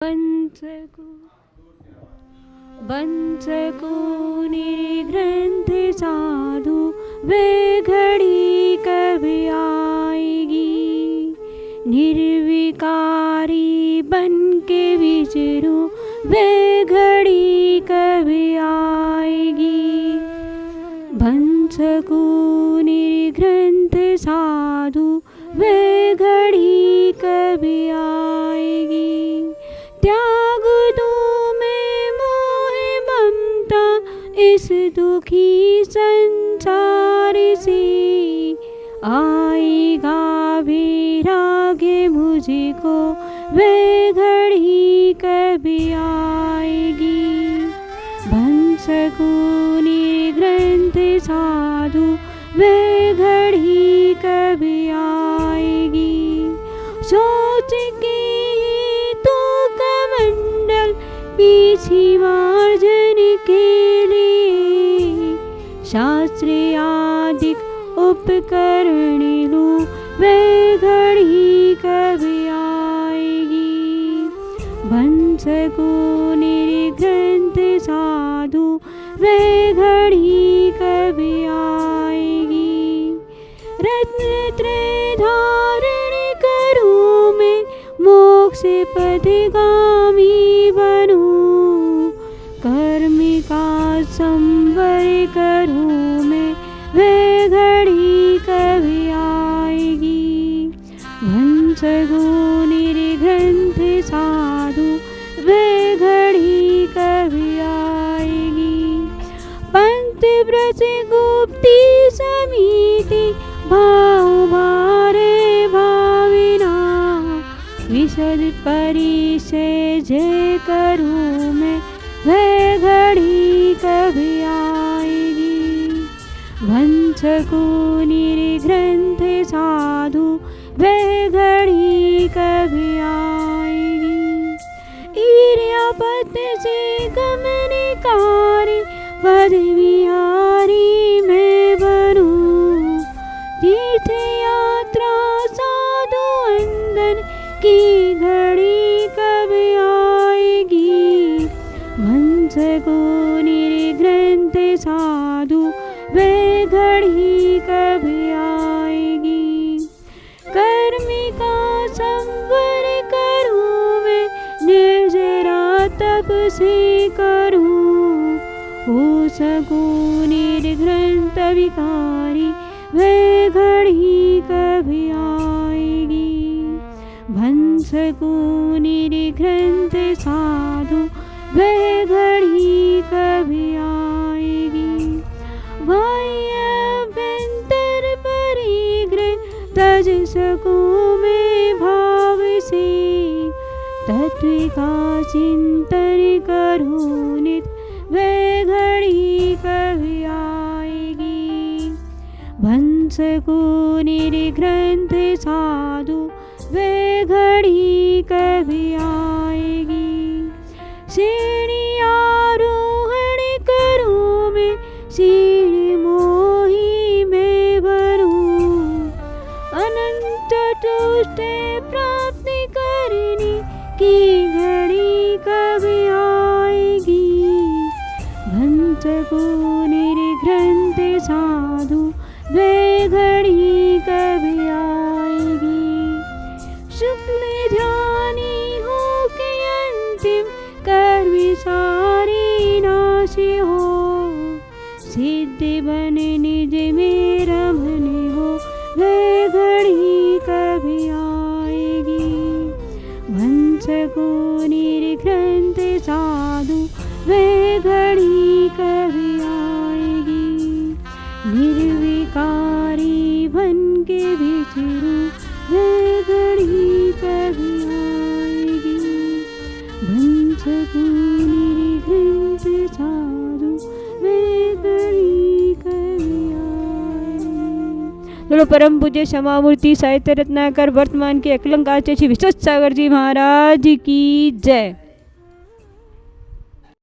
बंसको निर्ग्रंथ साधु वे घड़ी कभी आएगी, निर्विकारी बन के विचरू वे घड़ी कभी आएगी। बंसको निर्ग्रंथ साधु वे घड़ी कभी आएगी। त्याग दो मैं मोह ममता इस दुखी संसार से, आएगा वैराग्य मुझको वे घड़ी कभी आएगी। बंसको निर्ग्रंथ साधु वे घड़ी कभी आएगी। सोच के पीछे मार्जन के लिए शास्त्र आदि उपकरण लूं वे घड़ी कभी आएगी। बंसको निर्ग्रंथ साधु वे घड़ी कभी आएगी। रत्न त्रय धारण करूं मैं मोक्ष पथगामी बनूं, कर्म का संवर करूं मैं वे घड़ी कभी आएगी। बंसको निर्ग्रंथ साधु वे घड़ी कभी आएगी। पंथ ब्रज गुप्ती समिति भाव भारे भाविना, विशद परिचय जय करूं मैं वे घड़ी कभी आएगी। बंसको निर्ग्रंथ साधु वे घड़ी कभी आएगी। ईर्ष्यापत से गमनकारी पद विहारी मैं बनूं, तीर्थ यात्रा साधु अंदन की घड़ी कभी आएगी। बंसको निर्ग्रंथ साधु वे घड़ी कभी आएगी। कर्म का संवर करूं मैं निर्जरा तप से करूं, हो सकूं निर्ग्रंथ विकारी वे घड़ी कभी आएगी। बंसको निर्ग्रंथ साधु वे घड़ी कभी आएगी। बाह्याभ्यंतर परिग्रह तज सकूं मैं भाव से, तत्व का चिंतन करूं नित वे घड़ी कभी आएगी। बंसको निर्ग्रंथ साधु वे घड़ी कभी आएगी। सीढ़ी आरोहण करूं मैं सीढ़ी मोही मैं भरूं, अनंत तुष्ट प्राप्ति करने की घड़ी कभी आएगी। बंसको निर्ग्रंथ साधु वे घड़ी कभी आएगी। शुक्ल ध्यानी हो के अंतिम कर्म सारी नाश हो, सिद्ध बन निज में रमन हो वे घड़ी कभी आएगी। बंसको निर्ग्रंथ साधु वे घड़ी कभी आएगी। निर्विकारी बन के विचरू वे घड़ी कभी आएगी। बंसको निर्ग्रंथ साधु वे घड़ी कभी आएगी। बोलो परम पूज्य क्षमामूर्ति साहित्य रत्नाकर वर्तमान के एकलंक आचार्य श्री विश्वेश सागर जी महाराज की जय।